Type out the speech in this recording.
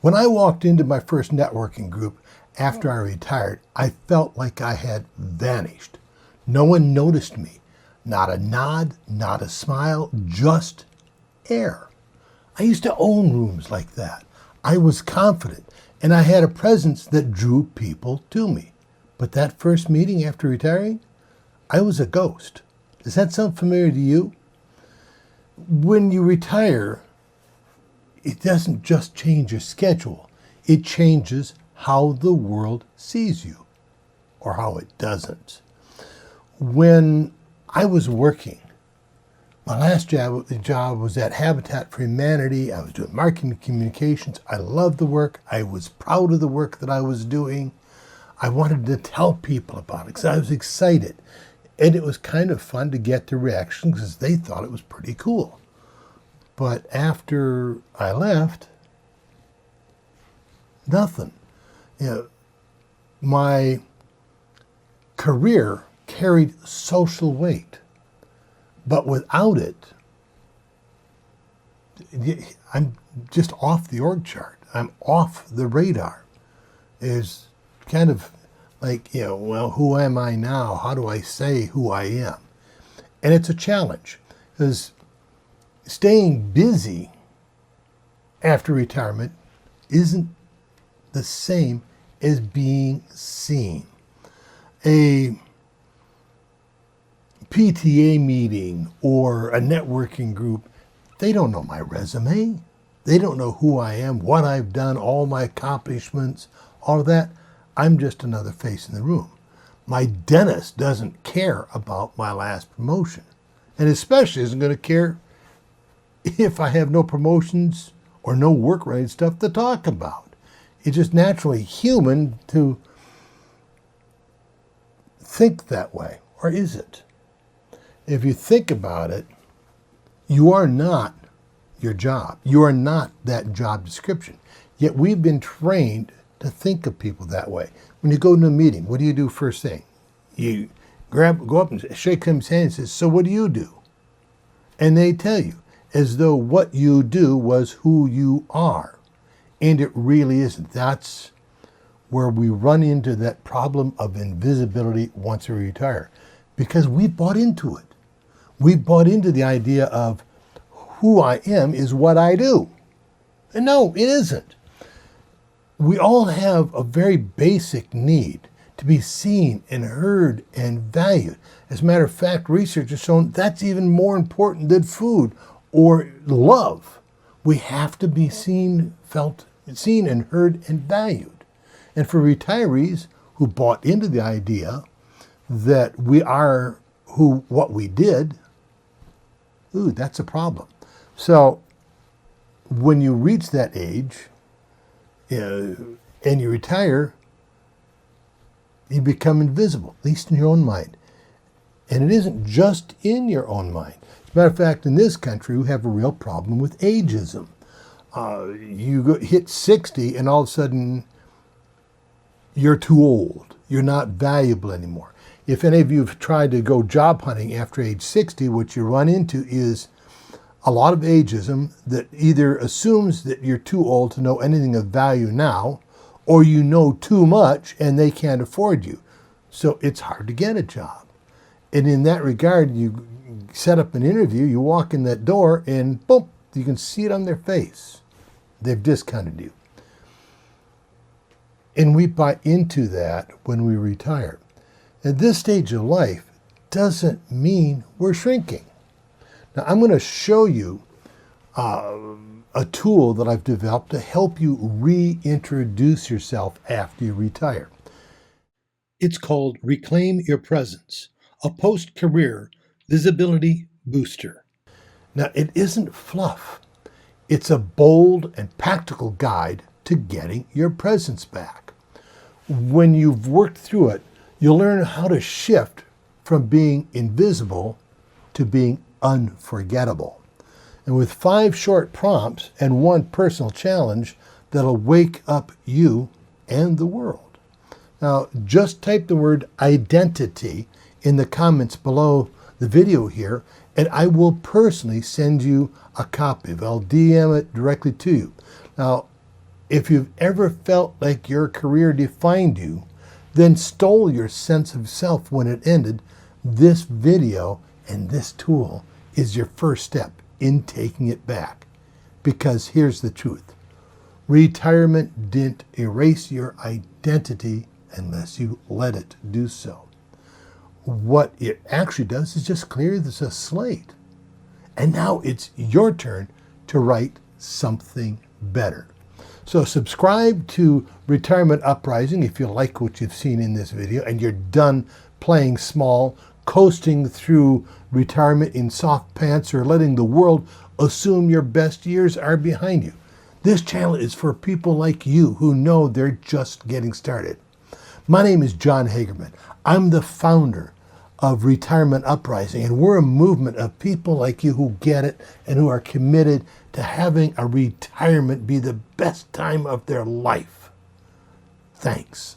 When I walked into my first networking group after I retired, I felt like I had vanished. No one noticed me. Not a nod, not a smile, just air. I used to own rooms like that. I was confident, and I had a presence that drew people to me. But that first meeting after retiring, I was a ghost. Does that sound familiar to you? When you retire, it doesn't just change your schedule. It changes how the world sees you, or how it doesn't. When I was working, my last job was at Habitat for Humanity. I was doing marketing communications. I loved the work. I was proud of the work that I was doing. I wanted to tell people about it because I was excited. And it was kind of fun to get the reaction because they thought it was pretty cool. But after I left, nothing. My career carried social weight, but without it, I'm just off the org chart. I'm off the radar. It's kind of like, well, who am I now? How do I say who I am? And it's a challenge because staying busy after retirement isn't the same as being seen. A PTA meeting or a networking group, they don't know my resume. They don't know who I am, what I've done, all my accomplishments, all of that. I'm just another face in the room. My dentist doesn't care about my last promotion, and especially isn't going to care if I have no promotions or no work-related stuff to talk about. It's just naturally human to think that way, or is it? If you think about it, you are not your job. You are not that job description. Yet we've been trained to think of people that way. When you go to a meeting, what do you do first thing? You go up and shake someone's hand and say, so what do you do? And they tell you, as though what you do was who you are. And it really isn't. That's where we run into that problem of invisibility once we retire. Because we bought into it. We bought into the idea of who I am is what I do. And no, it isn't. We all have a very basic need to be seen and heard and valued. As a matter of fact, research has shown that's even more important than food or love. We have to be seen and heard and valued. And for retirees who bought into the idea that we are what we did, that's a problem. So when you reach that age and you retire, you become invisible, at least in your own mind. And it isn't just in your own mind. As a matter of fact, in this country, we have a real problem with ageism. Hit 60 and all of a sudden you're too old. You're not valuable anymore. If any of you have tried to go job hunting after age 60, what you run into is a lot of ageism that either assumes that you're too old to know anything of value now, or you know too much and they can't afford you. So it's hard to get a job. And in that regard, you set up an interview, you walk in that door and boom, you can see it on their face. They've discounted you. And we buy into that when we retire. At this stage of life doesn't mean we're shrinking. Now, I'm going to show you a tool that I've developed to help you reintroduce yourself after you retire. It's called Reclaim Your Presence, a post-career visibility booster. Now, it isn't fluff. It's a bold and practical guide to getting your presence back. When you've worked through it, you'll learn how to shift from being invisible to being unforgettable. And with 5 short prompts and 1 personal challenge that'll wake up you and the world. Now, just type the word identity in the comments below the video here, and I will personally send you a copy of it. I'll DM it directly to you. Now, If you've ever felt like your career defined you, then stole your sense of self when it ended, this video and this tool is your first step in taking it back. Because here's the truth. Retirement didn't erase your identity unless you let it do so. What it actually does is just clear the slate. And now it's your turn to write something better. So subscribe to Retirement Uprising if you like what you've seen in this video and you're done playing small, coasting through retirement in soft pants, or letting the world assume your best years are behind you. This channel is for people like you who know they're just getting started. My name is John Hagerman. I'm the founder of Retirement Uprising, and we're a movement of people like you who get it and who are committed to having a retirement be the best time of their life. Thanks.